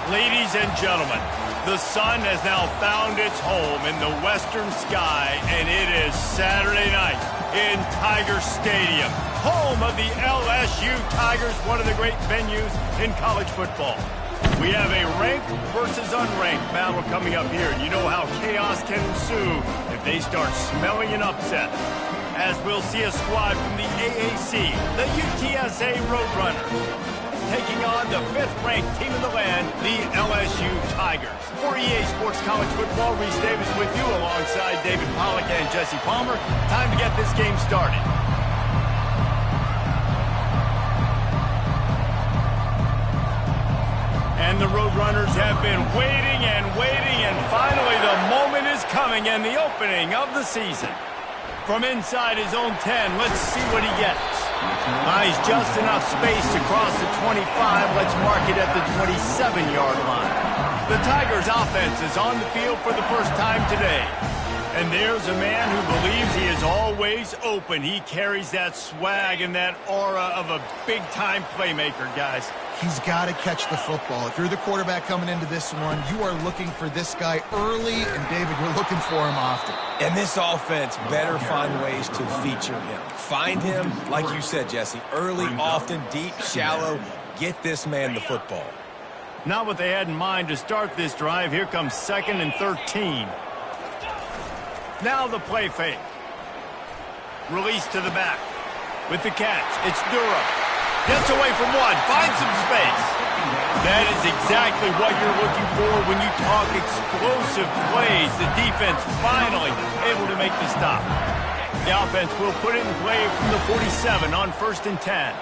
Ladies and gentlemen, the sun has now found its home in the western sky, and it is Saturday night in Tiger Stadium, home of the LSU Tigers, one of the great venues in college football. We have a ranked versus unranked battle coming up here, and you know how chaos can ensue if they start smelling an upset. As we'll see a squad from the AAC, the UTSA Roadrunners, taking on the 5th-ranked team in the land, the LSU Tigers. For EA Sports College Football, Reese Davis with you alongside David Pollack and Jesse Palmer. Time to get this game started. And the Roadrunners have been waiting, and finally the moment is coming and the opening of the season. From inside his own 10, let's see what he gets. He's just enough space to cross the 25. Let's mark it at the 27-yard line. The Tigers' offense is on the field for the first time today. And there's a man who believes he is always open. He carries that swag and that aura of a big-time playmaker, guys. He's got to catch the football. If you're the quarterback coming into this one, you are looking for this guy early, and David, you're looking for him often. And this offense better find ways to feature him. Find him, like you said, Jesse, early, often, deep, shallow. Get this man the football. Not what they had in mind to start this drive. Here comes 2nd and 13. Now the play fake. Release to the back. With the catch, it's Durham. Gets away from one, finds some space. That is exactly what you're looking for when you talk explosive plays. The defense finally able to make the stop. The offense will put it in play from the 47 on 1st and 10.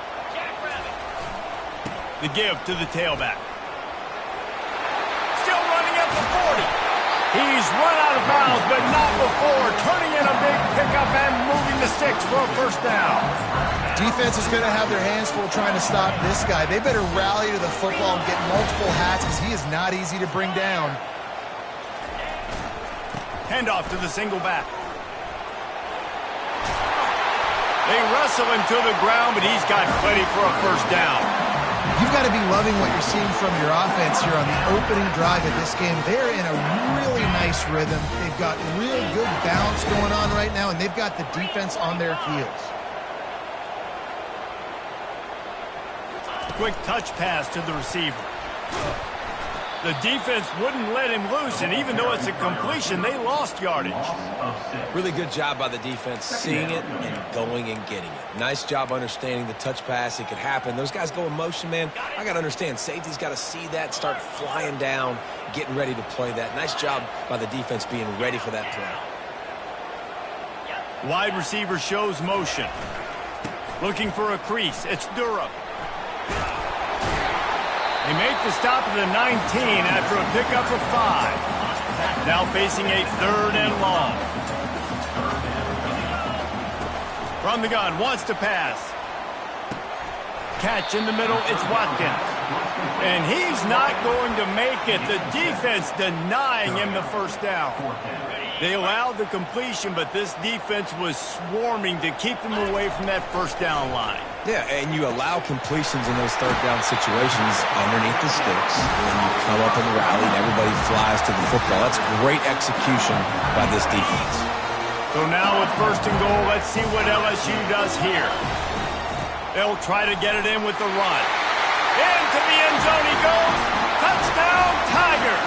The give to the tailback. Still running at the 40. He's run out of bounds, but not before turning in a big pickup and moving the sticks for a first down. Defense is going to have their hands full trying to stop this guy. They better rally to the football and get multiple hats because he is not easy to bring down. Handoff to the single back. They wrestle him to the ground, but he's got plenty for a first down. You've got to be loving what you're seeing from your offense here on the opening drive of this game. They're in a really nice rhythm. They've got real good balance going on right now, and they've got the defense on their heels. Quick touch pass to the receiver. The defense wouldn't let him loose, and even though it's a completion, they lost yardage. Really good job by the defense seeing it and going and getting it. Nice job understanding the touch pass. It could happen. Those guys go in motion, man. I got to understand. Safety's got to see that, start flying down, getting ready to play that. Nice job by the defense being ready for that play. Wide receiver shows motion. Looking for a crease. It's Durham. They make the stop at the 19 after a pickup of 5. Now facing a 3rd and long. From the gun, wants to pass. Catch in the middle, it's Watkins. And he's not going to make it. The defense denying him the first down. They allowed the completion, but this defense was swarming to keep them away from that first down line. Yeah, and you allow completions in those third down situations underneath the sticks, and you come up and rally, and everybody flies to the football. That's great execution by this defense. So now with first and goal, let's see what LSU does here. They'll try to get it in with the run. Into the end zone he goes. Touchdown, Tigers!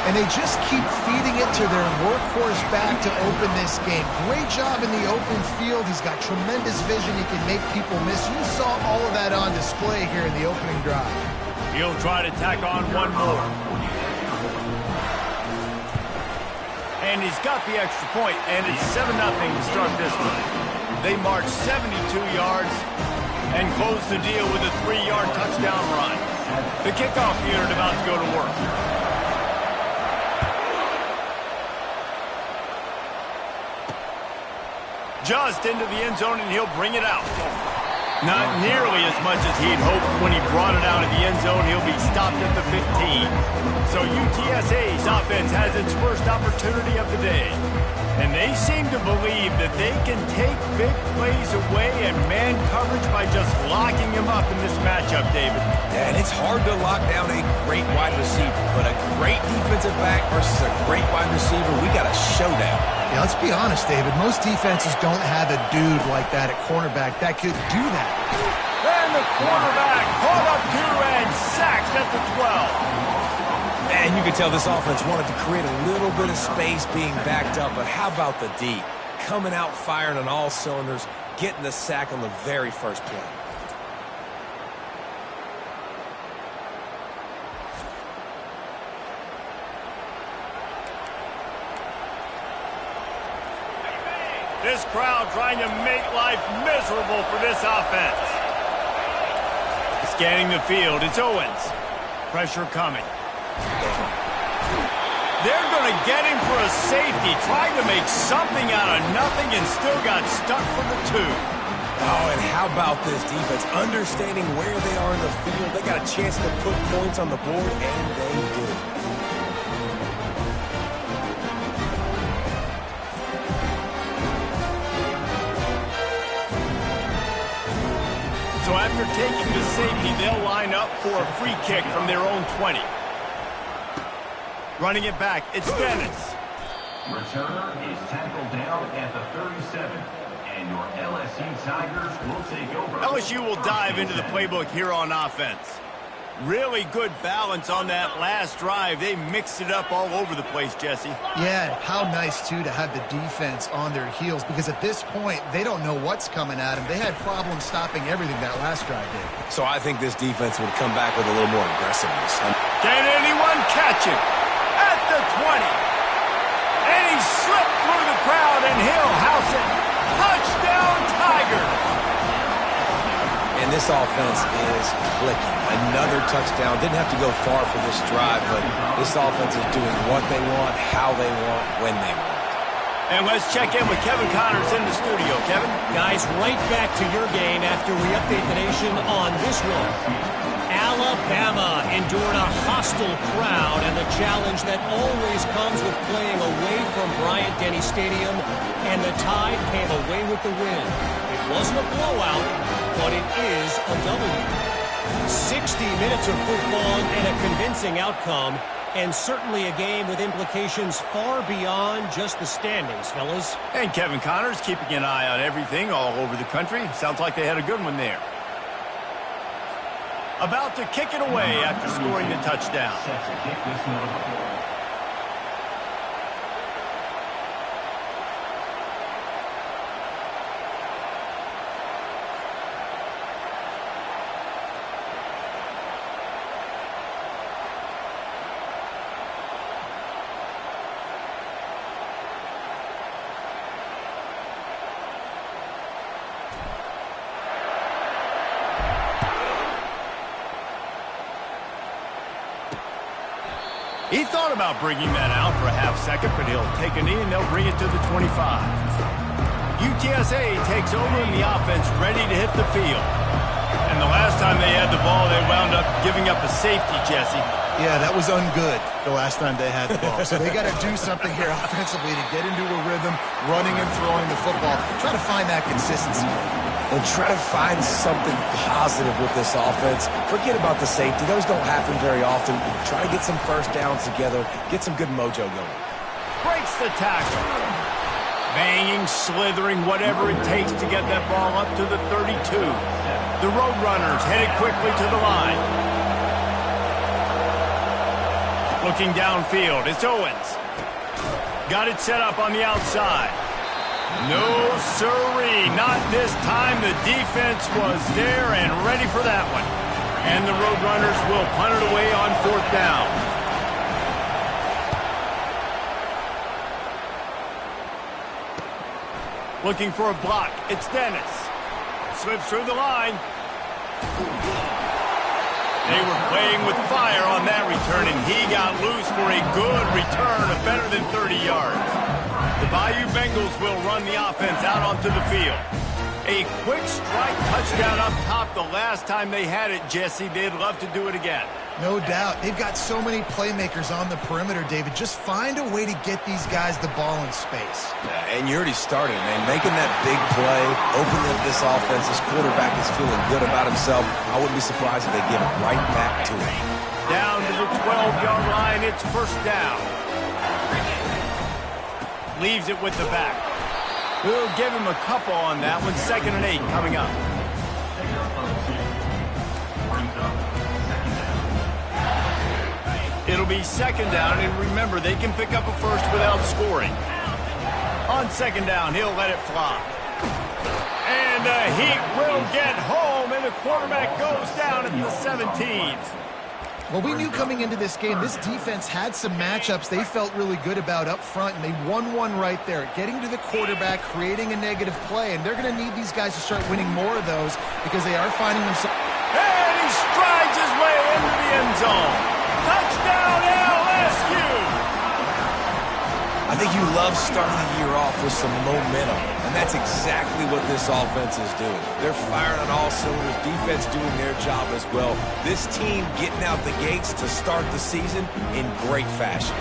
And they just keep feeding it to their workhorse back to open this game. Great job in the open field. He's got tremendous vision. He can make people miss. You saw all of that on display here in the opening drive. He'll try to tack on one more. And he's got the extra point, and it's 7-0 to start this one. They march 72 yards and close the deal with a 3-yard touchdown run. The kickoff unit about to go to work. Just into the end zone, and he'll bring it out. Not nearly as much as he'd hoped when he brought it out of the end zone. He'll be stopped at the 15. So UTSA's offense has its first opportunity of the day. And they seem to believe that they can take big plays away and man coverage by just locking him up in this matchup, David. Yeah, and it's hard to lock down a great wide receiver, but a great defensive back versus a great wide receiver, we got a showdown. Yeah, let's be honest, David. Most defenses don't have a dude like that at cornerback that could do that. And the quarterback caught up to and sacked at the 12. And you can tell this offense wanted to create a little bit of space being backed up, but how about the D? Coming out firing on all cylinders, getting the sack on the very first play. This crowd trying to make life miserable for this offense. Scanning the field, it's Owens. Pressure coming. They're going to get him for a safety, trying to make something out of nothing and still got stuck for the 2. Oh, and how about this defense? Understanding where they are in the field. They got a chance to put points on the board, and they did. So after taking the safety, they'll line up for a free kick from their own 20. Running it back, it's Dennis. Returner is tackled down at the 37. And your LSU Tigers will take over. LSU will dive into the playbook here on offense. Really good balance on that last drive. They mixed it up all over the place, Jesse. Yeah, how nice, too, to have the defense on their heels, because at this point, they don't know what's coming at them. They had problems stopping everything that last drive did. So I think this defense would come back with a little more aggressiveness. Can anyone catch it? At the 20. And he slipped through the crowd, and he'll house it. Touchdown, Tigers! And this offense is clicking. Another touchdown. Didn't have to go far for this drive, but this offense is doing what they want, how they want, when they want. And let's check in with Kevin Connors in the studio. Kevin? Guys, right back to your game after we update the nation on this one. Alabama endured a hostile crowd and the challenge that always comes with playing away from Bryant-Denny Stadium, and the Tide came away with the win. It wasn't a blowout, but it is a W. 60 minutes of football and a convincing outcome, and certainly a game with implications far beyond just the standings, fellas. And Kevin Connors keeping an eye on everything all over the country. Sounds like they had a good one there. About to kick it away after scoring the touchdown. He thought about bringing that out for a half second, but he'll take a knee and they'll bring it to the 25. UTSA takes over in the offense, ready to hit the field. And the last time they had the ball, they wound up giving up a safety, Jesse. Yeah, that was ungood the last time they had the ball. So they got to do something here offensively to get into a rhythm, running and throwing the football. Try to find that consistency. And try to find something positive with this offense. Forget about the safety. Those don't happen very often. Try to get some first downs together, get some good mojo going. Breaks the tackle. Banging, slithering, whatever it takes to get that ball up to the 32. The Roadrunners headed quickly to the line. Looking downfield, it's Owens. Got it set up on the outside. No siree, not this time. The defense was there and ready for that one. And the Roadrunners will punt it away on 4th down. Looking for a block, it's Dennis. Slips through the line. They were playing with fire on that return, and he got loose for a good return of better than 30 yards. The Bayou Bengals will run the offense out onto the field. A quick strike touchdown up top the last time they had it, Jesse. They'd love to do it again. No doubt. They've got so many playmakers on the perimeter, David. Just find a way to get these guys the ball in space. Yeah, and you already started, man. Making that big play, opening up this offense. This quarterback is feeling good about himself. I wouldn't be surprised if they give it right back to him. Down to the 12-yard line, it's 1st down. Leaves it with the back. We'll give him a couple on that one. 2nd and 8 coming up. It'll be 2nd down, and remember, they can pick up a first without scoring. On 2nd down, he'll let it fly. And the Heat will get home, and the quarterback goes down at the 17s. Well, we knew coming into this game, this defense had some matchups they felt really good about up front, and they won one right there. Getting to the quarterback, creating a negative play, and they're going to need these guys to start winning more of those because they are finding themselves. And he strides his way into the end zone. Touchdown, LSU! I think you love starting the year off with some momentum, and that's exactly what this offense is doing. They're firing on all cylinders, defense doing their job as well. This team getting out the gates to start the season in great fashion.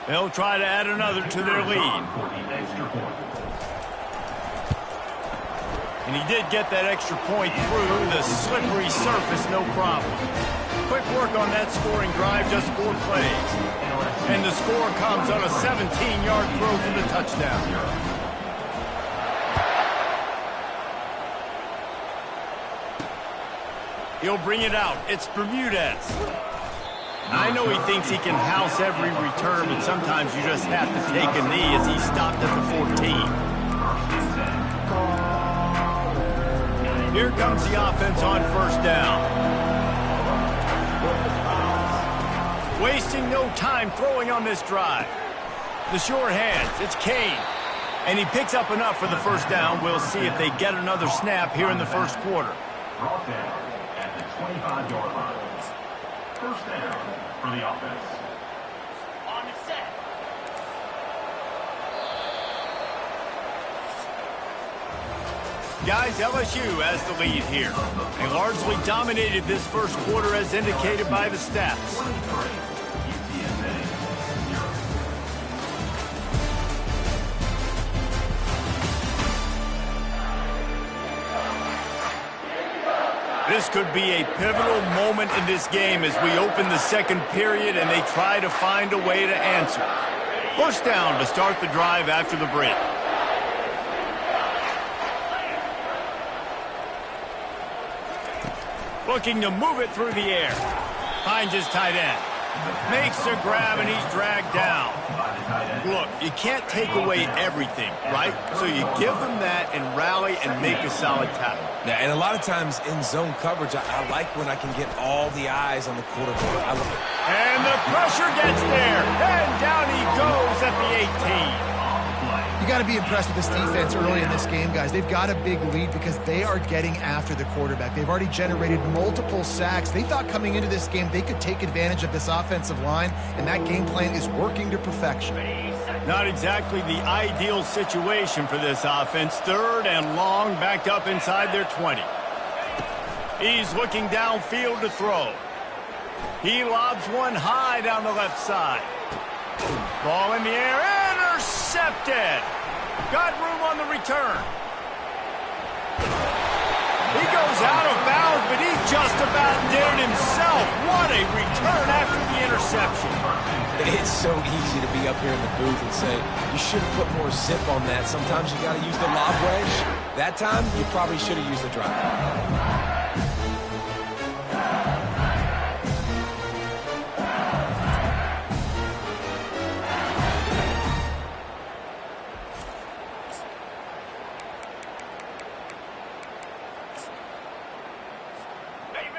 They'll try to add another to their lead. And he did get that extra point through the slippery surface, no problem. Quick work on that scoring drive, just 4 plays. And the score comes on a 17-yard throw for the touchdown. He'll bring it out. It's Bermudez. I know he thinks he can house every return, but sometimes you just have to take a knee as he stopped at the 14. Here comes the offense on 1st down. Wasting no time throwing on this drive. The sure hands, it's Kane. And he picks up enough for the 1st down. We'll see if they get another snap here in the 1st quarter. Brought down at the 25-yard line. 1st down for the offense. On the set. Guys, LSU has the lead here. They largely dominated this 1st quarter as indicated by the stats. This could be a pivotal moment in this game as we open the 2nd period and they try to find a way to answer. 1st down to start the drive after the break. Looking to move it through the air. Finds his tight end. Makes a grab and he's dragged down. Look, you can't take away everything, right? So you give them that and rally and make a solid tackle. Yeah, and a lot of times in zone coverage, I like when I can get all the eyes on the quarterback. And the pressure gets there. And down he goes at the 18. You got to be impressed with this defense early in this game, guys. They've got a big lead because they are getting after the quarterback. They've already generated multiple sacks. They thought coming into this game they could take advantage of this offensive line, and that game plan is working to perfection. Not exactly the ideal situation for this offense. 3rd and long, backed up inside their 20. He's looking downfield to throw. He lobs one high down the left side. Ball in the air, intercepted. Got room on the return. He goes out of bounds, but he just about did it himself. What a return after the interception. It's so easy to be up here in the booth and say, you should have put more zip on that. Sometimes you got to use the lob wedge. That time, you probably should have used the drive.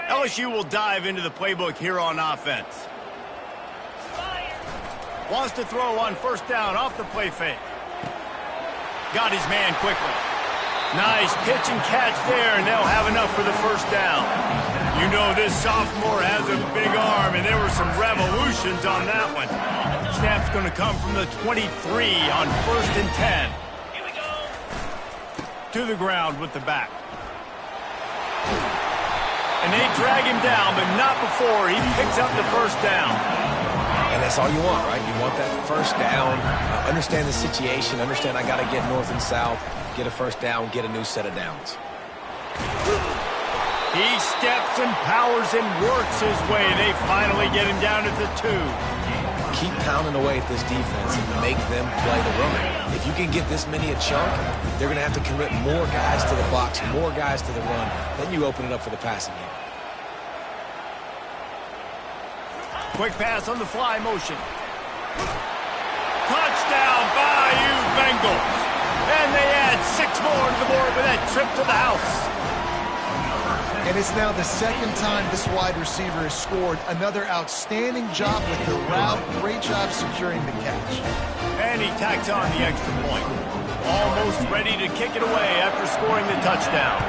LSU will dive into the playbook here on offense. Wants to throw on 1st down off the play fake. Got his man quickly. Nice pitch and catch there, and they'll have enough for the 1st down. You know this sophomore has a big arm, and there were some revolutions on that one. Snap's going to come from the 23 on 1st and 10. Here we go. To the ground with the back. And they drag him down, but not before he picks up the 1st down. And that's all you want, right? You want that 1st down, understand the situation, understand I got to get north and south, get a 1st down, get a new set of downs. He steps and powers and works his way. They finally get him down at the 2. Keep pounding away at this defense and make them play the run. If you can get this many a chunk, they're going to have to commit more guys to the box, more guys to the run. Then you open it up for the passing game. Quick pass on the fly motion. Touchdown, Bayou Bengals. And they add 6 more to the board with that trip to the house. And it's now the 2nd time this wide receiver has scored. Another outstanding job with the route. Great job securing the catch. And he tacks on the extra point. Almost ready to kick it away after scoring the touchdown.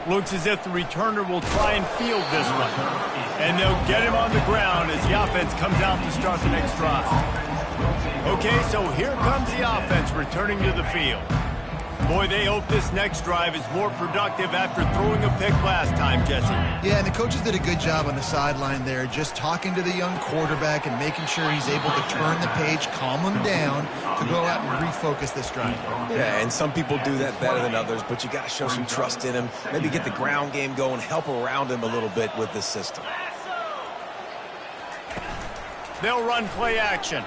Looks as if the returner will try and field this one. And they'll get him on the ground as the offense comes out to start the next drive. Okay, so here comes the offense returning to the field. Boy, they hope this next drive is more productive after throwing a pick last time, Jesse. Yeah, and the coaches did a good job on the sideline there, just talking to the young quarterback and making sure he's able to turn the page, calm him down, to go out and refocus this drive. Yeah, and some people do that better than others, but you got to show some trust in him. Maybe get the ground game going, help around him a little bit with this system. They'll run play action.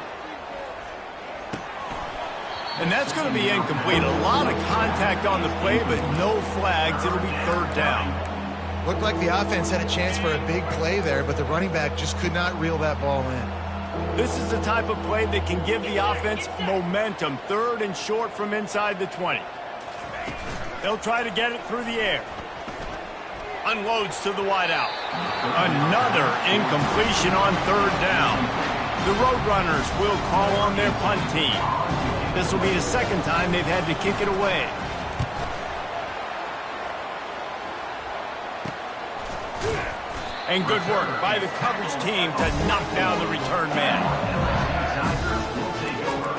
And that's going to be incomplete. A lot of contact on the play, but no flags. It'll be 3rd down. Looked like the offense had a chance for a big play there, but the running back just could not reel that ball in. This is the type of play that can give the offense momentum. 3rd and short from inside the 20. They'll try to get it through the air. Unloads to the wideout. Another incompletion on 3rd down. The Roadrunners will call on their punt team. This will be the 2nd time they've had to kick it away. And good work by the coverage team to knock down the return man.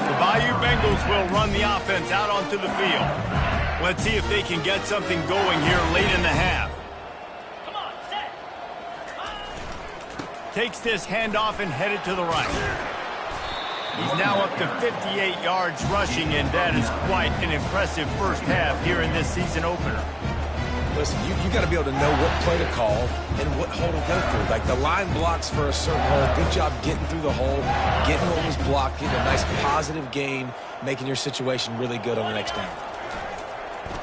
The Bayou Bengals will run the offense out onto the field. Let's see if they can get something going here late in the half. Takes this handoff and headed to the right. He's now up to 58 yards rushing, and that is quite an impressive 1st half here in this season opener. Listen, you got to be able to know what play to call and what hole to go through. Like the line blocks for a certain hole. Good job getting through the hole, getting what was blocked, getting a nice positive gain, making your situation really good on the next down.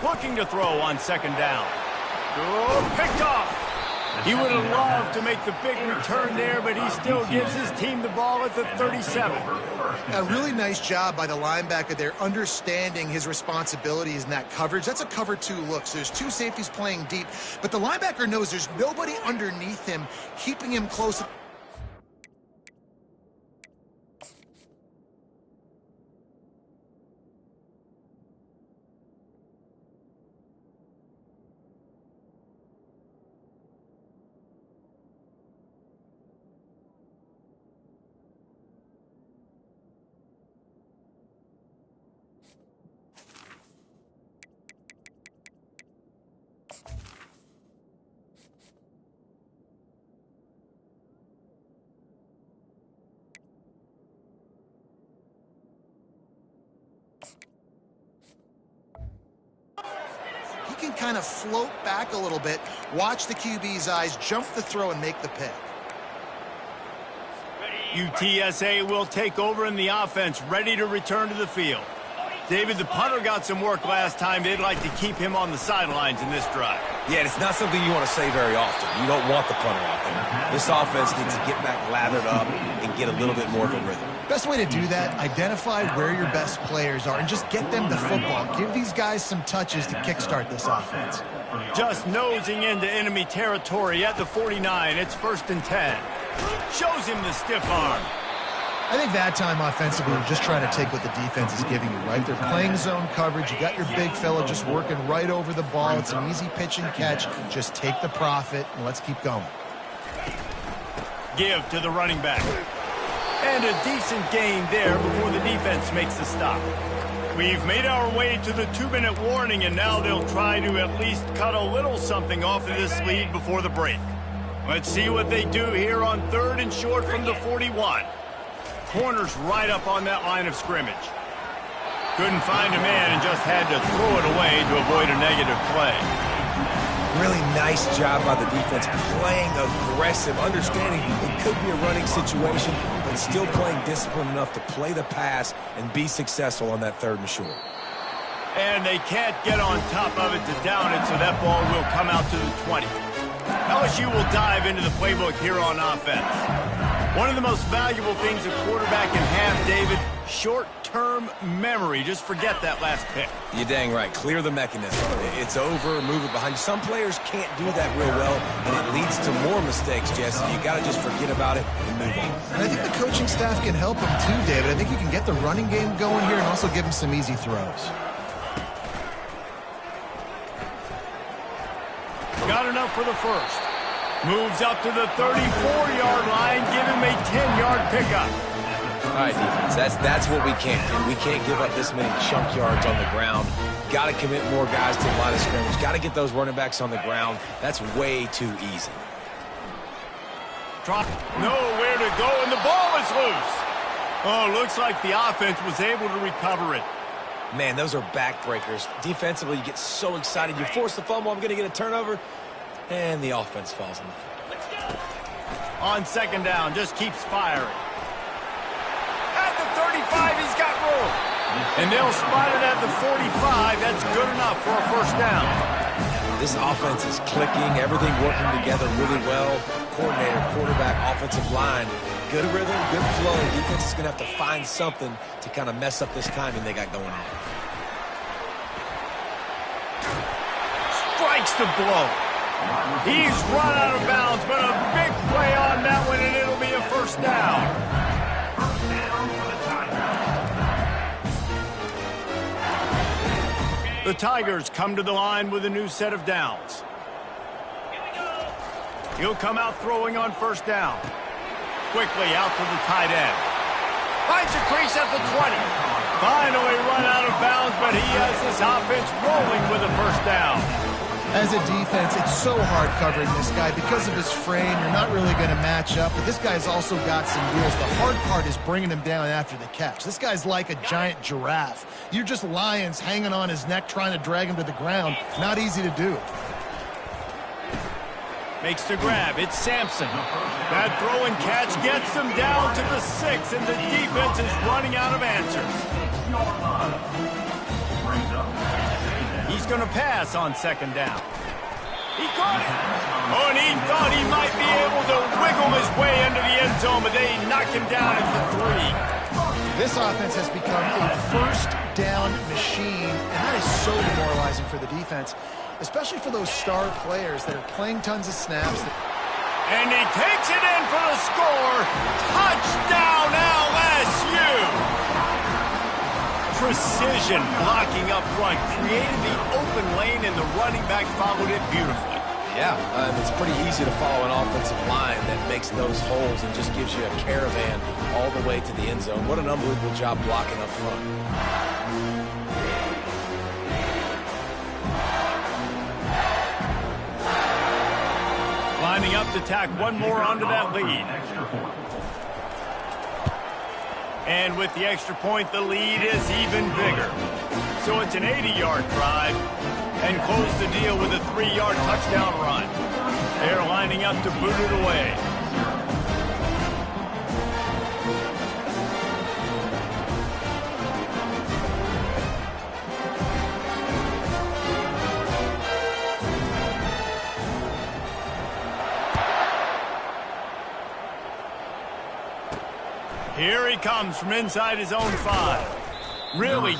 Looking to throw on 2nd down. Oh, picked off. He would have loved to make the big return there, but he still gives his team the ball at the 37. A really nice job by the linebacker there, understanding his responsibilities in that coverage. That's a cover 2 look, so there's 2 safeties playing deep, but the linebacker knows there's nobody underneath him, keeping him close. can kind of float back a little bit, watch the QB's eyes, jump the throw, and make the pick. UTSA will take over in the offense, ready to return to the field. David, the punter got some work last time. They'd like to keep him on the sidelines in this drive. Yeah, it's not something you want to say very often. You don't want the punter out there. This offense needs to get back lathered up and get a little bit more of a rhythm. Best way to do that, identify where your best players are and just get them the football. Give these guys some touches to kickstart this offense. Just nosing into enemy territory at the 49. It's 1st and 10. Shows him the stiff arm. I think that time offensively, we're just trying to take what the defense is giving you, right? They're playing zone coverage. You got your big fella just working right over the ball. It's an easy pitch and catch. Just take the profit, and let's keep going. Give to the running back. And a decent gain there before the defense makes the stop. We've made our way to the 2-minute warning, and now they'll try to at least cut a little something off of this lead before the break. Let's see what they do here on 3rd and short from the 41. Corner's right up on that line of scrimmage. Couldn't find a man and just had to throw it away to avoid a negative play. Really nice job by the defense, playing aggressive, understanding it could be a running situation, but still playing disciplined enough to play the pass and be successful on that 3rd and short. And they can't get on top of it to down it, so that ball will come out to the 20. LSU will dive into the playbook here on offense. One of the most valuable things a quarterback can have, David, short-term memory. Just forget that last pick. You're dang right. Clear the mechanism. It's over, move it behind you. Some players can't do that real well, and it leads to more mistakes, Jesse. You got to just forget about it and move on. And I think the coaching staff can help him too, David. I think you can get the running game going here and also give him some easy throws. Got enough for the first. Moves up to the 34-yard line, give him a 10-yard pickup. All right, defense, that's what we can't do. We can't give up this many chunk yards on the ground. Got to commit more guys to the line of scrimmage. Got to get those running backs on the ground. That's way too easy. Drop, nowhere to go, and the ball is loose. Oh, looks like the offense was able to recover it. Man, those are backbreakers. Defensively, you get so excited. You force the fumble, I'm going to get a turnover, and the offense falls on the field. On 2nd down, just keeps firing. At the 35, he's got room. And they'll spot it at the 45. That's good enough for a 1st down. This offense is clicking, everything working together really well. Coordinator, quarterback, offensive line. Good rhythm, good flow. Defense is going to have to find something to kind of mess up this timing they got going on. Strikes the blow. He's run out of bounds, but a big play on that one, and it'll be a 1st down. The Tigers come to the line with a new set of downs. He'll come out throwing on 1st down. Quickly out to the tight end. Finds a crease at the 20. Finally run out of bounds, but he has this offense rolling with a 1st down. As a defense, it's so hard covering this guy. Because of his frame, you're not really going to match up. But this guy's also got some wheels. The hard part is bringing him down after the catch. This guy's like a giant giraffe. You're just lions hanging on his neck trying to drag him to the ground. Not easy to do. Makes the grab. It's Sampson. That throw and catch gets them down to the 6, and the defense is running out of answers. He's going to pass on 2nd down. He caught it. Oh, and he thought he might be able to wiggle his way into the end zone, but they knock him down at the 3. This offense has become a 1st down machine, and that is so demoralizing for the defense, especially for those star players that are playing tons of snaps. And he takes it in for the score. Touchdown, LSU! Precision blocking up front, created the open lane, and the running back followed it beautifully. Yeah, it's pretty easy to follow an offensive line that makes those holes and just gives you a caravan all the way to the end zone. What an unbelievable job blocking up front. Lining up to tack one more onto that lead. And with the extra point, the lead is even bigger. So it's an 80-yard drive, and close the deal with a 3-yard touchdown run. They're lining up to boot it away. Here he comes from inside his own 5. Really?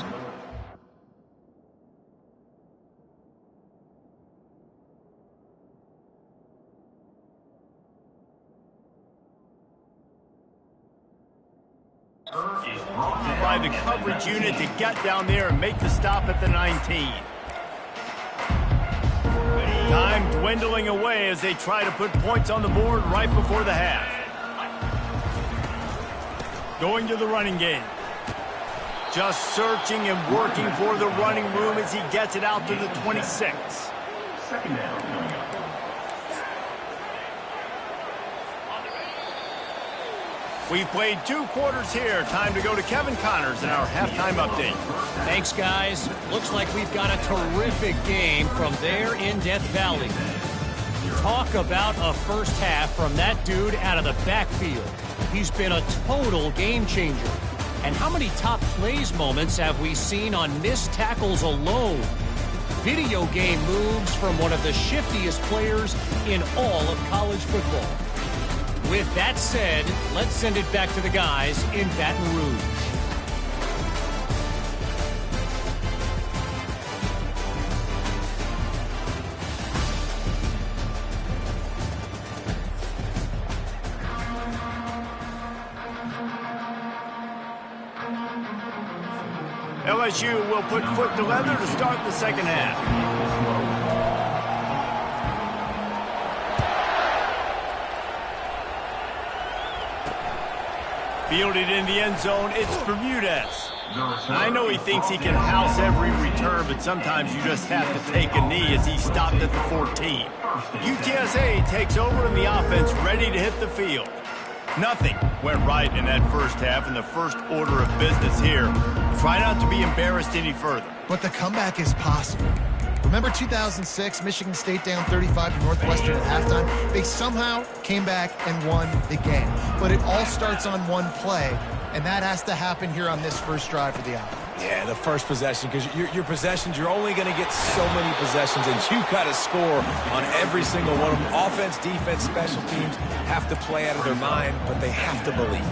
By the coverage unit to get down there and make the stop at the 19. Time dwindling away as they try to put points on the board right before the half. Going to the running game. Just searching and working for the running room as he gets it out to the 26. Second down coming up. We've played 2 quarters here. Time to go to Kevin Connors in our halftime update. Thanks, guys. Looks like we've got a terrific game from there in Death Valley. Talk about a first half from that dude out of the backfield. He's been a total game changer. And how many top plays moments have we seen on missed tackles alone? Video game moves from one of the shiftiest players in all of college football. With that said, let's send it back to the guys in Baton Rouge. LSU will put foot to leather to start the second half. Fielded in the end zone, it's Bermudez. I know he thinks he can house every return, but sometimes you just have to take a knee as he stopped at the 14. UTSA takes over in the offense, ready to hit the field. Nothing went right in that first half, and the first order of business here. Try not to be embarrassed any further. But the comeback is possible. Remember 2006, Michigan State down 35 to Northwestern at halftime? They somehow came back and won the game. But it all starts on one play, and that has to happen here on this first drive for the offense. Yeah, the first possession, because your possessions, you're only going to get so many possessions, and you got to score on every single one of them. Offense, defense, special teams have to play out of their mind, but they have to believe.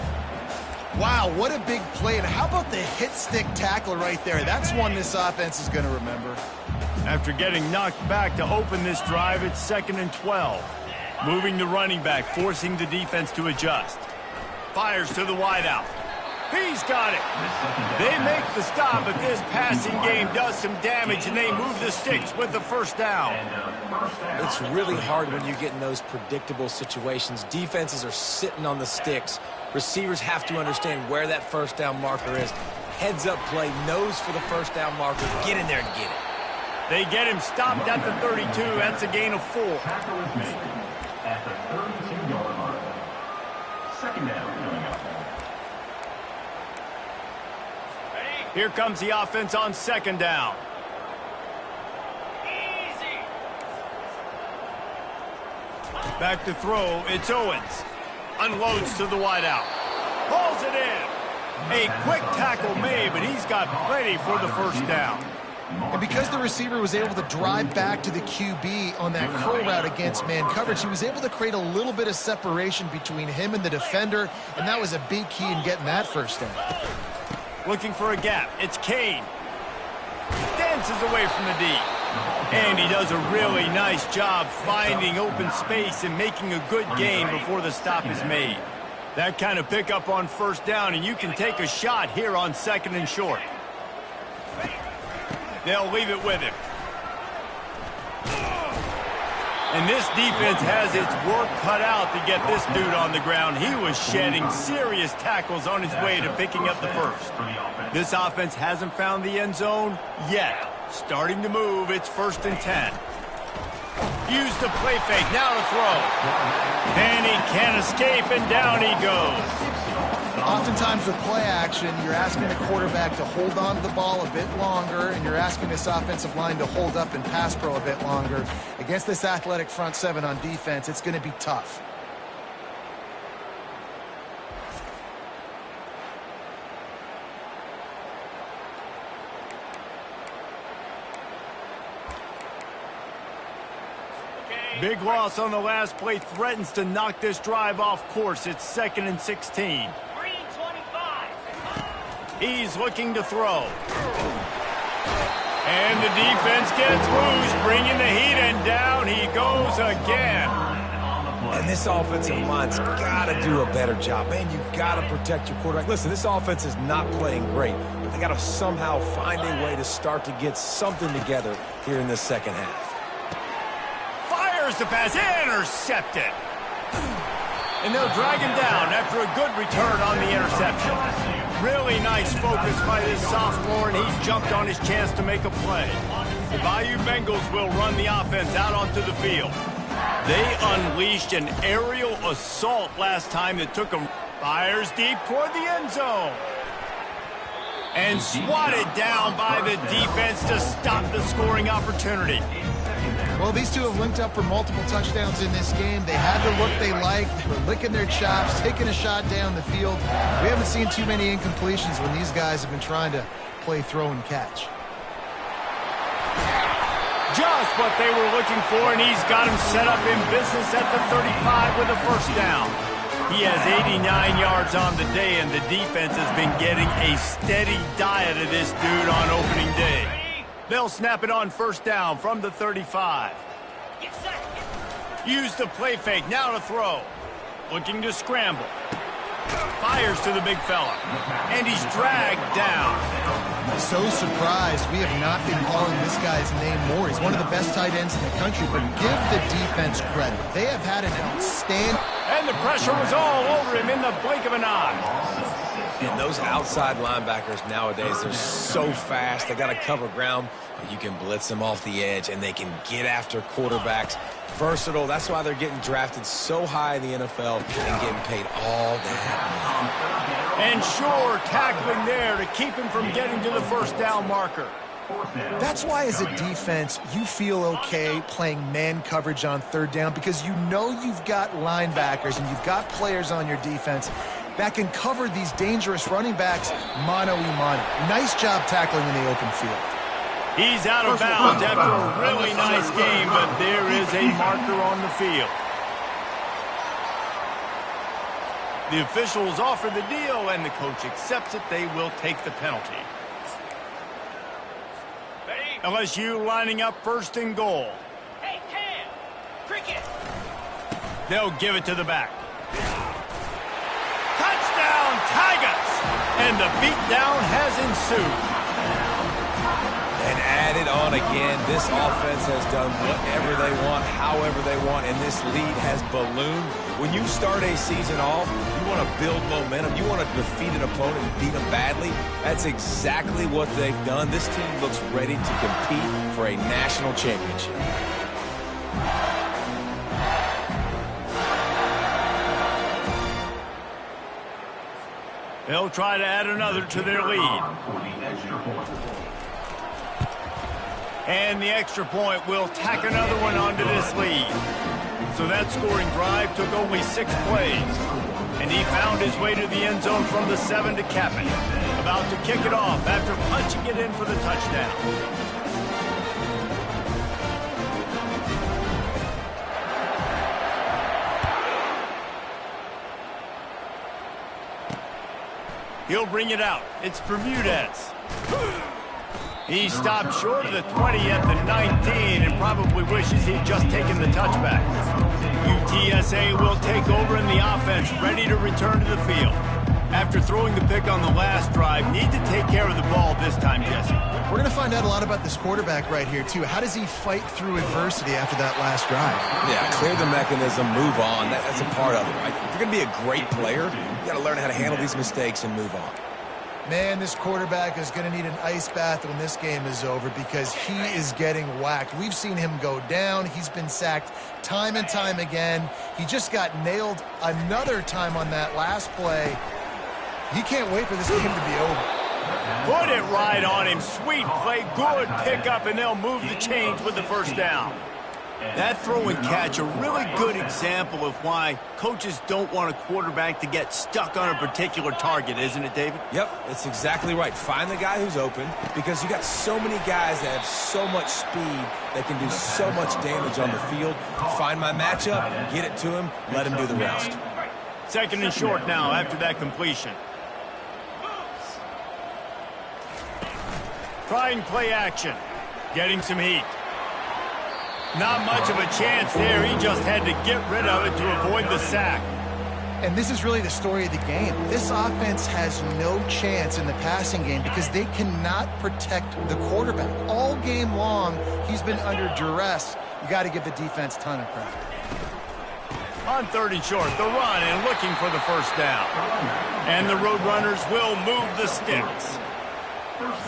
Wow, what a big play. And how about the hit stick tackle right there? That's one this offense is going to remember. After getting knocked back to open this drive, it's 2nd and 12. Moving the running back, forcing the defense to adjust. Fires to the wideout. He's got it. They make the stop, but this passing game does some damage, and they move the sticks with the first down. It's really hard when you get in those predictable situations. Defenses are sitting on the sticks. Receivers have to understand where that first down marker is. Heads up play, nose for the first down marker. Get in there and get it. They get him stopped at the 32. That's a gain of 4. Tackle is made at the 32-yard line. Second down coming up. Here comes the offense on 2nd down. Back to throw, it's Owens. Unloads to the wideout. Hauls it in. A quick tackle made, but he's got plenty for the first down. And because the receiver was able to drive back to the QB on that curl route against man coverage, he was able to create a little bit of separation between him and the defender, and that was a big key in getting that first down. Looking for a gap. It's Kane. Dances away from the D. And he does a really nice job finding open space and making a good gain before the stop is made. That kind of pickup on first down, and you can take a shot here on 2nd and short. They'll leave it with him. And this defense has its work cut out to get this dude on the ground. He was shedding serious tackles on his way to picking up the first. This offense hasn't found the end zone yet. Starting to move, it's 1st and 10. Use the play fake, now to throw. And he can't escape, and down he goes. Oftentimes with play action, you're asking the quarterback to hold on to the ball a bit longer, and you're asking this offensive line to hold up and pass pro a bit longer. Against this athletic front seven on defense, it's going to be tough. Big loss on the last play threatens to knock this drive off course. It's 2nd and 16. He's looking to throw. And the defense gets loose, bringing the heat, and down he goes again. And this offensive line's got to do a better job. Man, you've got to protect your quarterback. Listen, this offense is not playing great, but they got to somehow find a way to start to get something together here in the second half. The pass intercepted. And they'll drag him down after a good return on the interception. Really nice focus by this sophomore, and he's jumped on his chance to make a play. The Bayou Bengals will run the offense out onto the field. They unleashed an aerial assault last time that took him. Fires deep toward the end zone. And swatted down by the defense to stop the scoring opportunity. Well, these two have linked up for multiple touchdowns in this game. They had the look they liked. They were licking their chops, taking a shot down the field. We haven't seen too many incompletions when these guys have been trying to play throw and catch. Just what they were looking for, and he's got him set up in business at the 35 with a first down. He has 89 yards on the day, and the defense has been getting a steady diet of this dude on opening day. They'll snap it on first down from the 35. Use the play fake, now to throw. Looking to scramble. Fires to the big fella. And he's dragged down. So surprised we have not been calling this guy's name more. He's one of the best tight ends in the country, but give the defense credit. They have had an outstanding... And the pressure was all over him in the blink of an eye. And those outside linebackers nowadays, they're so fast. They got to cover ground. You can blitz them off the edge, and they can get after quarterbacks. Versatile. That's why they're getting drafted so high in the NFL and getting paid all that money. And sure, tackling there to keep him from getting to the first down marker. That's why as a defense, you feel okay playing man coverage on third down, because you know you've got linebackers and you've got players on your defense that can cover these dangerous running backs mano-a-mano. Nice job tackling in the open field. He's out of bounds after a really nice game, but there is a marker on the field. The officials offer the deal, and the coach accepts it. They will take the penalty. LSU lining up first and goal. Hey, Cam! Cricket! They'll give it to the back. Touchdown, Tigers! And the beatdown has ensued. And added on again, this offense has done whatever they want, however they want, and this lead has ballooned. When you start a season off, you want to build momentum. You want to defeat an opponent and beat them badly. That's exactly what they've done. This team looks ready to compete for a national championship. They'll try to add another to their lead. And the extra point will tack another one onto this lead. So that scoring drive took only 6 plays. And he found his way to the end zone from the 7 to cap it. About to kick it off after punching it in for the touchdown. He'll bring it out. It's Bermudez. He stopped short of the 20 at the 19 and probably wishes he'd just taken the touchback. UTSA will take over in the offense, ready to return to the field. After throwing the pick on the last drive, need to take care of the ball this time, Jesse. We're going to find out a lot about this quarterback right here, too. How does he fight through adversity after that last drive? Yeah, clear the mechanism, move on. That's a part of it, right? If you're going to be a great player, you got to learn how to handle these mistakes and move on. Man, this quarterback is going to need an ice bath when this game is over because he is getting whacked. We've seen him go down. He's been sacked time and time again. He just got nailed another time on that last play. He can't wait for this game to be over. Put it right on him. Sweet play, good pickup, and they'll move the chains with the first down. That throw and catch, a really good example of why coaches don't want a quarterback to get stuck on a particular target, isn't it, David? Yep, that's exactly right. Find the guy who's open, because you got so many guys that have so much speed that can do so much damage on the field. Find my matchup, get it to him, let him do the rest. 2nd and short now after that completion. Trying play action. Getting some heat. Not much of a chance there. He just had to get rid of it to avoid the sack. And this is really the story of the game. This offense has no chance in the passing game because they cannot protect the quarterback. All game long, he's been under duress. You got to give the defense a ton of credit. On 3rd and short, the run and looking for the first down. And the Roadrunners will move the sticks.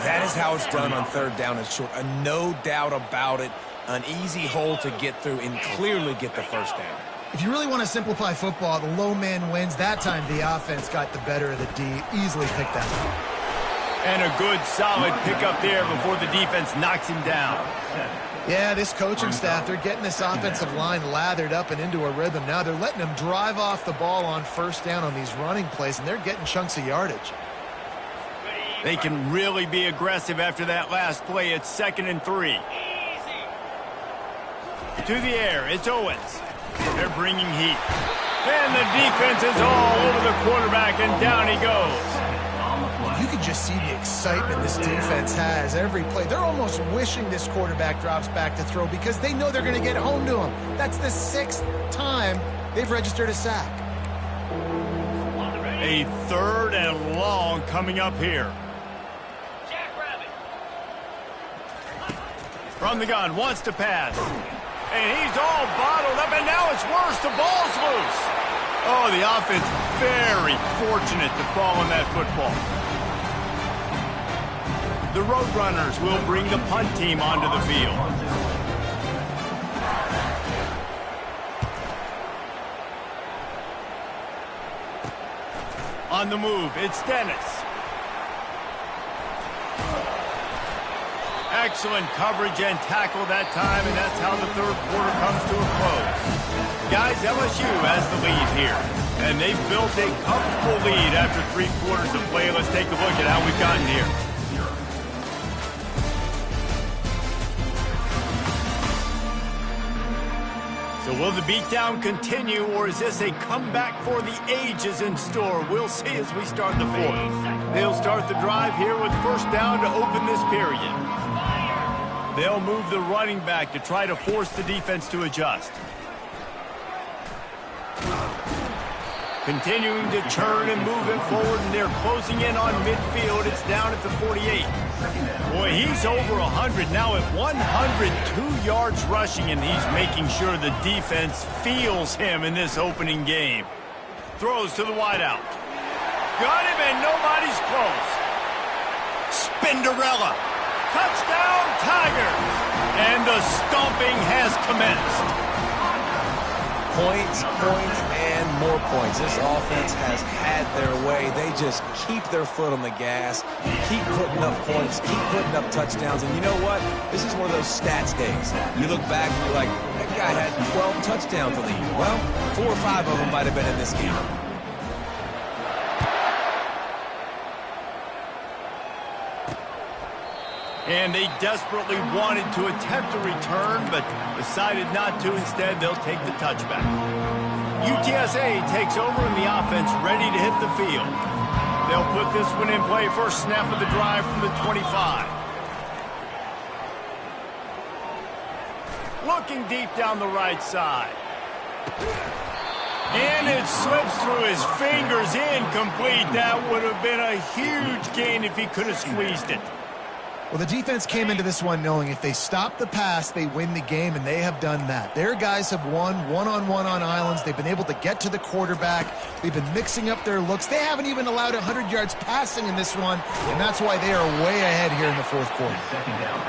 That is how it's done on 3rd down and short. No doubt about it. An easy hole to get through and clearly get the first down. If you really want to simplify football, the low man wins. That time the offense got the better of the D. Easily picked that up. And a good solid pickup there before the defense knocks him down. Yeah, this coaching staff, they're getting this offensive line lathered up and into a rhythm. Now they're letting them drive off the ball on first down on these running plays, and they're getting chunks of yardage. They can really be aggressive after that last play. It's 2nd and 3. To the air, it's Owens. They're bringing heat. And the defense is all over the quarterback, and down he goes. You can just see the excitement this defense has every play. They're almost wishing this quarterback drops back to throw because they know they're going to get home to him. That's the 6th time they've registered a sack. A 3rd and long coming up here. From the gun, wants to pass. And he's all bottled up, and now it's worse. The ball's loose. Oh, the offense very fortunate to fall on that football. The Roadrunners will bring the punt team onto the field. On the move, it's Dennis. Excellent coverage and tackle that time, and that's how the 3rd quarter comes to a close. Guys, LSU has the lead here, and they've built a comfortable lead after 3 quarters of play. Let's take a look at how we've gotten here. So will the beatdown continue, or is this a comeback for the ages in store? We'll see as we start the 4th. They'll start the drive here with first down to open this period. They'll move the running back to try to force the defense to adjust. Continuing to churn and move it forward, and they're closing in on midfield. It's down at the 48. Boy, he's over 100 now at 102 yards rushing, and he's making sure the defense feels him in this opening game. Throws to the wideout. Got him, and nobody's close. Spinderella. Touchdown, Tigers! And the stomping has commenced. Points, and more points. This offense has had their way. They just keep their foot on the gas, keep putting up points, keep putting up touchdowns. And you know what? This is one of those stats days. You look back and you're like, that guy had 12 touchdowns in the year. Well, 4 or 5 of them might have been in this game. And they desperately wanted to attempt a return, but decided not to. Instead, they'll take the touchback. UTSA takes over, and the offense ready to hit the field. They'll put this one in play. First snap of the drive from the 25. Looking deep down the right side. And it slips through his fingers, incomplete. That would have been a huge gain if he could have squeezed it. Well, the defense came into this one knowing if they stop the pass, they win the game, and they have done that. Their guys have won one-on-one on islands. They've been able to get to the quarterback. They've been mixing up their looks. They haven't even allowed 100 yards passing in this one, and that's why they are way ahead here in the 4th quarter.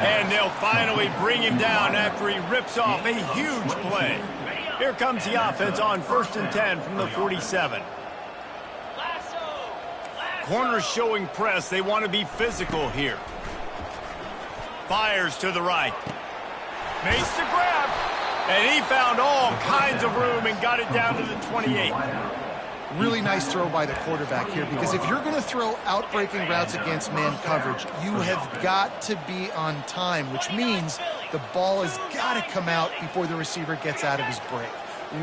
And they'll finally bring him down after he rips off a huge play. Here comes the offense on 1st and 10 from the 47. Corners showing press. They want to be physical here. Fires to the right. Makes the grab. And he found all kinds of room and got it down to the 28. Really nice throw by the quarterback here, because if you're going to throw out-breaking routes against man coverage, you have got to be on time, which means the ball has got to come out before the receiver gets out of his break.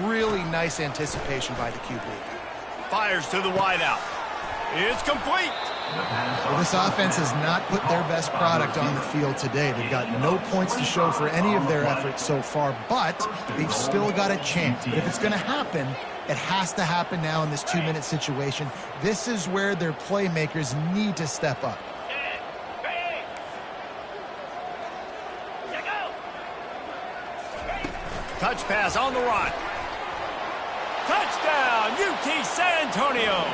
Really nice anticipation by the QB. Fires to the wideout. It's complete. Well, this offense has not put their best product on the field today. They've got no points to show for any of their efforts so far, but they've still got a chance. But if it's going to happen, it has to happen now in this 2-minute situation. This is where their playmakers need to step up. Touch pass on the run. Touchdown, UT San Antonio.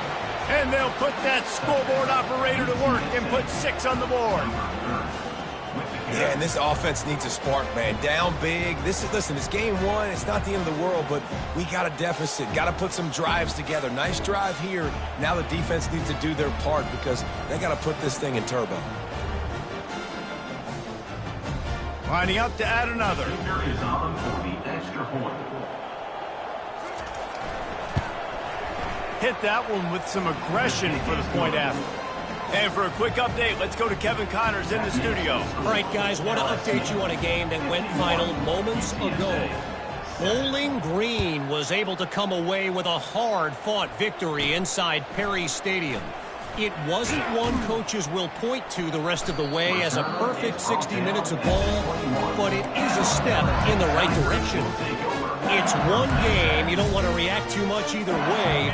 And they'll put that scoreboard operator to work and put 6 on the board. Yeah, and this offense needs a spark, man. Down big. Listen, it's game 1. It's not the end of the world, but we got a deficit. Got to put some drives together. Nice drive here. Now the defense needs to do their part because they got to put this thing in turbo. Lining up to add another. Senior is on for the extra point. Hit that one with some aggression for the point after. And for a quick update, let's go to Kevin Connors in the studio. All right, guys, want to update you on a game that went final moments ago. Bowling Green was able to come away with a hard-fought victory inside Perry Stadium. It wasn't one coaches will point to the rest of the way as a perfect 60 minutes of ball, but it is a step in the right direction. It's one game. You don't want to react too much either way,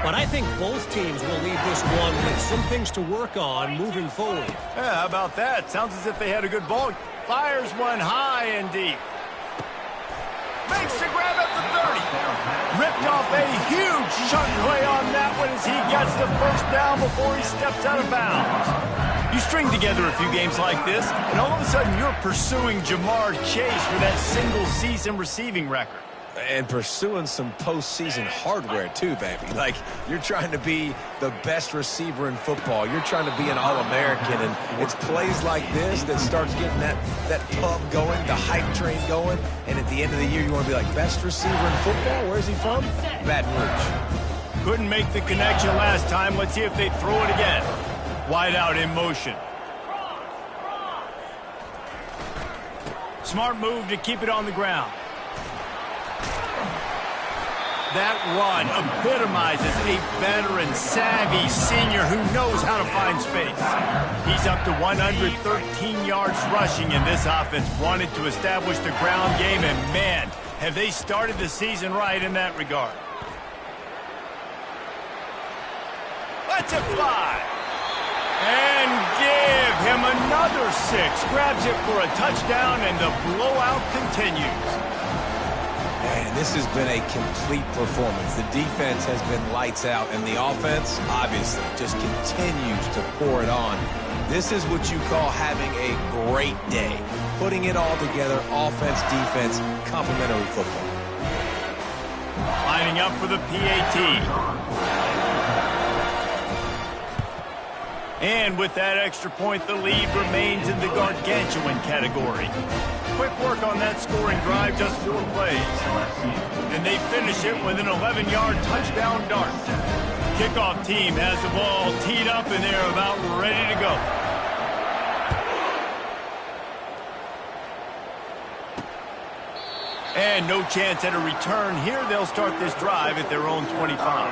but I think both teams will leave this one with some things to work on moving forward. Yeah, how about that? Sounds as if they had a good ball. Fires one high and deep. Makes the grab at the 30. Ripped off a huge chunk play on that one as he gets the first down before he steps out of bounds. You string together a few games like this, and all of a sudden you're pursuing Jamar Chase for that single-season receiving record. And pursuing some postseason hardware, too, baby. Like, you're trying to be the best receiver in football. You're trying to be an All-American, and it's plays like this that starts getting that pump going, the hype train going, and at the end of the year, you want to be like, best receiver in football? Where's he from? Baton Rouge. Couldn't make the connection last time. Let's see if they throw it again. Wide out in motion. Smart move to keep it on the ground. That run epitomizes a veteran, savvy senior who knows how to find space. He's up to 113 yards rushing, and this offense wanted to establish the ground game, and man, have they started the season right in that regard. Let's it fly. And give him another 6. Grabs it for a touchdown, and the blowout continues. Man, this has been a complete performance. The defense has been lights out, and the offense, obviously, just continues to pour it on. This is what you call having a great day. Putting it all together, offense, defense, complementary football. Lining up for the PAT. And with that extra point, the lead remains in the gargantuan category. Quick work on that scoring drive, just 4 plays. And they finish it with an 11-yard touchdown dart. Kickoff team has the ball teed up, and they're about ready to go. And no chance at a return here. They'll start this drive at their own 25.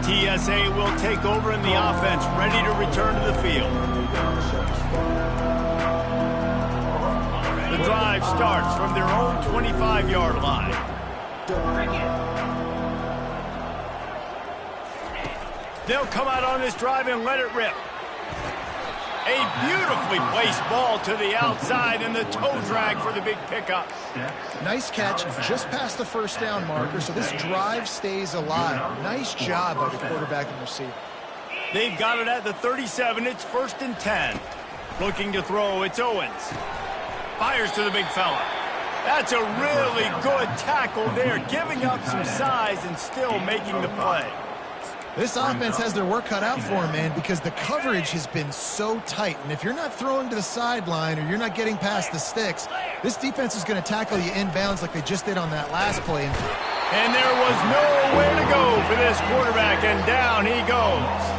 UTSA will take over in the offense, ready to return to the field. The drive starts from their own 25-yard line. They'll come out on this drive and let it rip. A beautifully placed ball to the outside, and the toe drag for the big pickup. Nice catch just past the first down marker, so this drive stays alive. Nice job by the quarterback and receiver. They've got it at the 37. It's 1st and 10. Looking to throw, it's Owens. Fires to the big fella. That's a really good tackle there, giving up some size and still making the play. This offense has their work cut out for them, man, because the coverage has been so tight. And if you're not throwing to the sideline or you're not getting past the sticks, this defense is going to tackle you inbounds like they just did on that last play. And there was nowhere to go for this quarterback, and down he goes.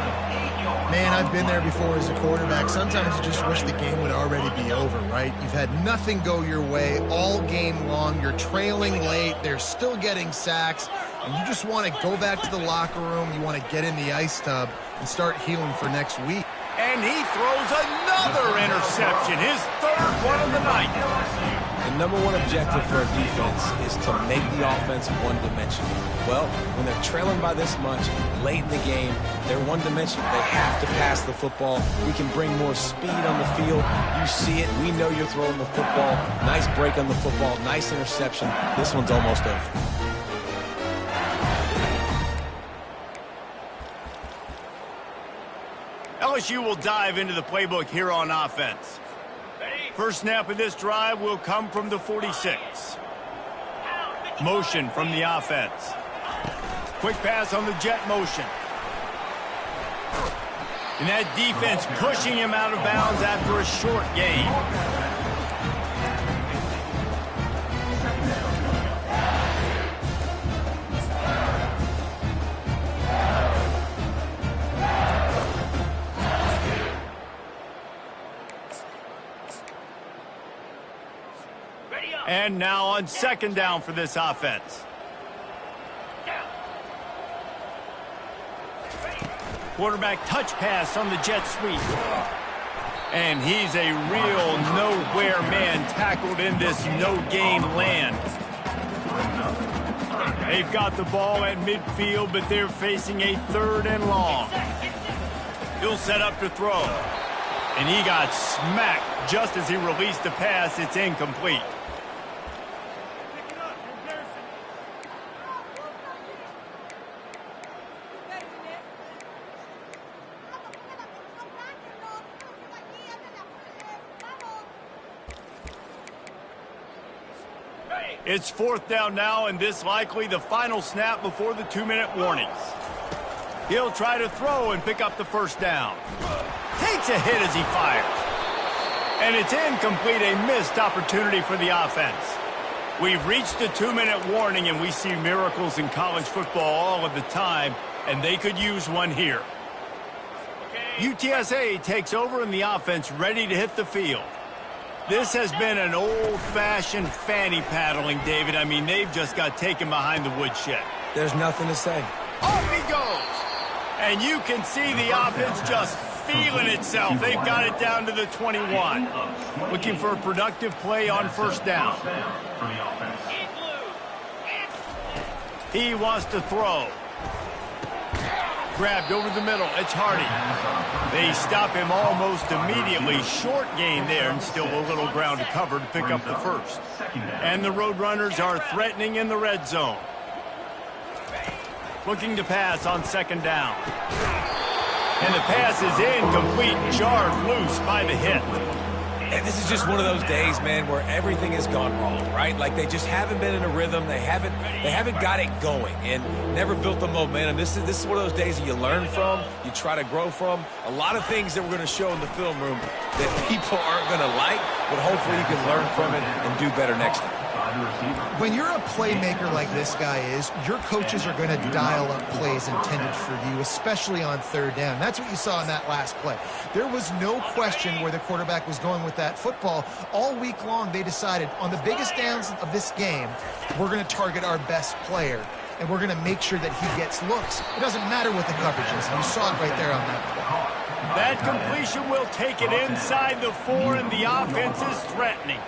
Man, I've been there before as a quarterback. Sometimes you just wish the game would already be over, right? You've had nothing go your way all game long. You're trailing late. They're still getting sacks. And you just want to go back to the locker room. You want to get in the ice tub and start healing for next week. And he throws another interception, his third one of the night. The number one objective for a defense is to make the offense one-dimensional. Well, when they're trailing by this much, late in the game, they're one-dimensional. They have to pass the football. We can bring more speed on the field. You see it. We know you're throwing the football. Nice break on the football. Nice interception. This one's almost over. LSU will dive into the playbook here on offense. First snap of this drive will come from the 46. Motion from the offense. Quick pass on the jet motion. And that defense pushing him out of bounds after a short gain. And now on second down for this offense. Quarterback touch pass on the jet sweep. And he's a real nowhere man tackled in this no-gain land. They've got the ball at midfield, but they're facing a third and long. He'll set up to throw. And he got smacked just as he released the pass. It's incomplete. It's fourth down now, and this likely the final snap before the 2-minute warnings. He'll try to throw and pick up the first down. Takes a hit as he fires. And it's incomplete, a missed opportunity for the offense. We've reached the 2-minute warning, and we see miracles in college football all of the time, and they could use one here. UTSA takes over, and the offense ready to hit the field. This has been an old-fashioned fanny paddling, David. I mean, they've just got taken behind the woodshed. There's nothing to say. Off he goes. And you can see the offense just feeling itself. They've got it down to the 21. Looking for a productive play on first down. He wants to throw. Grabbed over the middle. It's Hardy. They stop him almost immediately. Short gain there, and still a little ground to cover to pick up the first. And the Roadrunners are threatening in the red zone. Looking to pass on second down. And the pass is incomplete, jarred loose by the hit. And this is just one of those days, man, where everything has gone wrong, right? Like they just haven't been in a rhythm. They haven't got it going and never built the momentum. This is one of those days that you learn from, you try to grow from. A lot of things that we're going to show in the film room that people aren't going to like, but hopefully you can learn from it and do better next time. When you're a playmaker like this guy is, your coaches are going to dial up plays intended for you, especially on third down. That's what you saw in that last play. There was no question where the quarterback was going with that football. All week long, they decided on the biggest downs of this game, we're going to target our best player, and we're going to make sure that he gets looks. It doesn't matter what the coverage is. You saw it right there on that play. That completion will take it inside the 4, and the offense is threatening.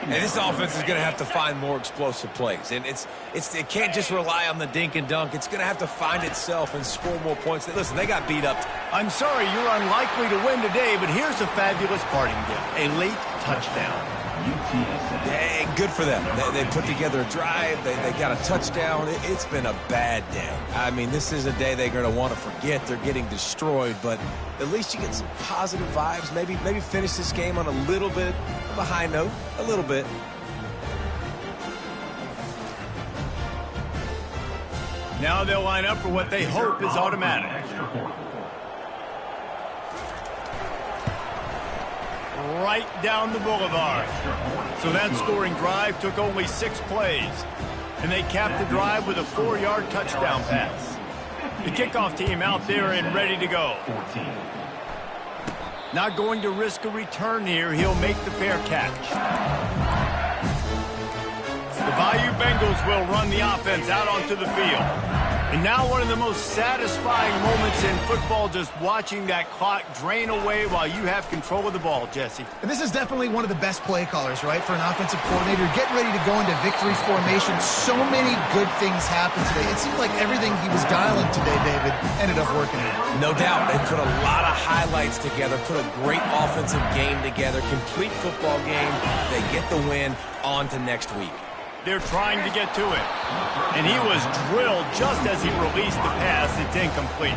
And this offense is going to have to find more explosive plays. And it can't just rely on the dink and dunk. It's going to have to find itself and score more points. Listen, they got beat up. I'm sorry you're unlikely to win today, but here's a fabulous parting gift. A late touchdown. Yeah, good for them. They put together a drive. They got a touchdown. It's been a bad day. I mean, this is a day they're going to want to forget. They're getting destroyed, but at least you get some positive vibes. Maybe finish this game on a little bit of a high note. A little bit. Now they'll line up for what they hope is automatic. Right down the boulevard. So that scoring drive took only 6 plays. And they capped the drive with a 4-yard touchdown pass. The kickoff team out there and ready to go. Not going to risk a return here. He'll make the fair catch. The Bayou Bengals will run the offense out onto the field. And now one of the most satisfying moments in football, just watching that clock drain away while you have control of the ball, Jesse. And this is definitely one of the best play callers, right, for an offensive coordinator. Getting ready to go into victory formation. So many good things happened today. It seemed like everything he was dialing today, David, ended up working out. No doubt. They put a lot of highlights together, put a great offensive game together, complete football game. They get the win. On to next week. They're trying to get to it. And he was drilled just as he released the pass. It's incomplete.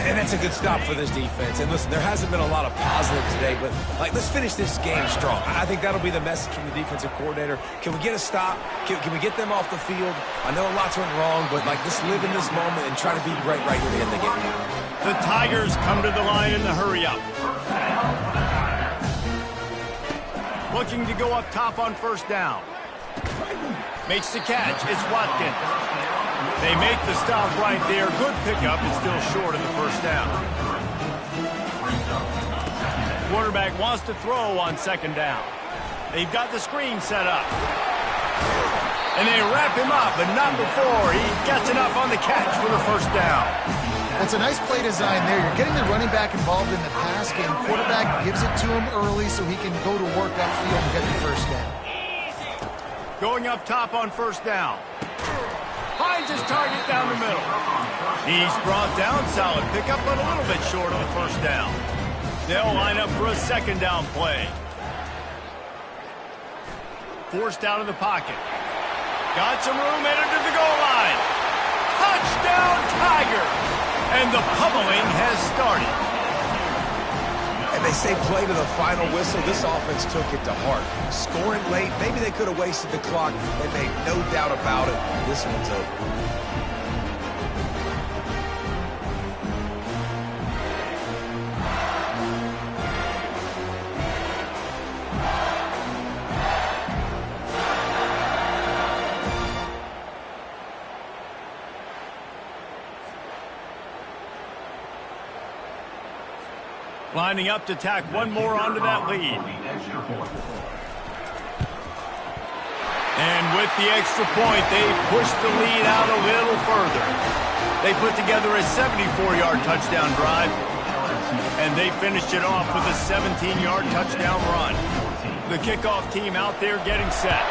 And that's a good stop for this defense. And listen, there hasn't been a lot of positive today, but let's finish this game strong. I think that'll be the message from the defensive coordinator. Can we get a stop? Can we get them off the field? I know lots went wrong, but let's live in this moment and try to be great right here to end the game. The Tigers come to the line in the hurry up. Looking to go up top on first down. Makes the catch. It's Watkins. They make the stop right there. Good pickup. It's still short of the first down. Quarterback wants to throw on second down. They've got the screen set up. And they wrap him up, but not before he gets enough on the catch for the first down. It's a nice play design there. You're getting the running back involved in the pass game. Quarterback gives it to him early so he can go to work upfield and get the first down. Going up top on first down. Finds his target down the middle. He's brought down. Solid pickup, but a little bit short of the first down. They'll line up for a second down play. Forced out of the pocket. Got some room, headed to the goal line. Touchdown, Tigers! And the pummeling has started. And they say play to the final whistle. This offense took it to heart. Scoring late, maybe they could have wasted the clock. They made no doubt about it. This one's over. Lining up to tack one more onto that lead. And with the extra point, they push the lead out a little further. They put together a 74-yard touchdown drive, and they finished it off with a 17-yard touchdown run. The kickoff team out there getting set.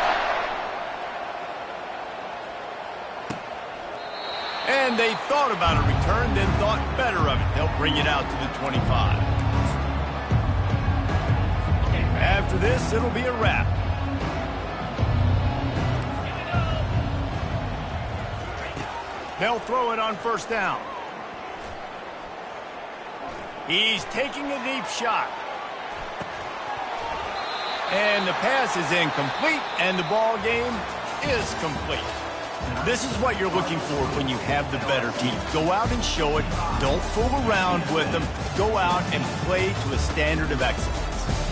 And they thought about a return, then thought better of it. They'll bring it out to the 25. After this, it'll be a wrap. They'll throw it on first down. He's taking a deep shot. And the pass is incomplete, and the ball game is complete. This is what you're looking for when you have the better team. Go out and show it. Don't fool around with them. Go out and play to a standard of excellence.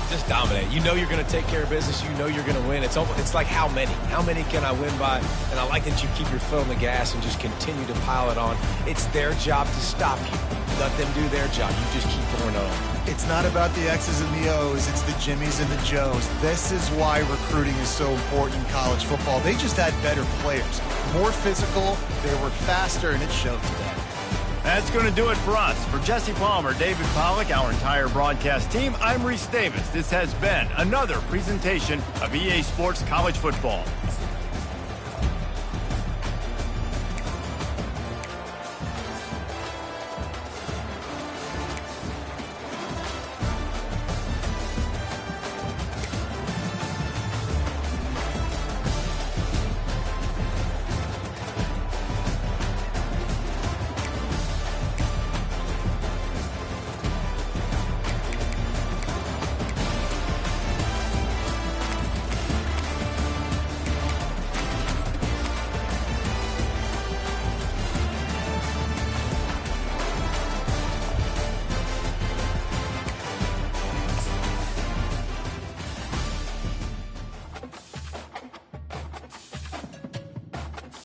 Just dominate. You know you're going to take care of business. You know you're going to win. It's like how many? How many can I win by? And I like that you keep your foot on the gas and just continue to pile it on. It's their job to stop you. Let them do their job. You just keep pouring it on. It's not about the X's and the O's. It's the Jimmies and the Joes. This is why recruiting is so important in college football. They just had better players. More physical. They were faster, and it showed today. That's going to do it for us. For Jesse Palmer, David Pollack, our entire broadcast team, I'm Reese Davis. This has been another presentation of EA Sports College Football.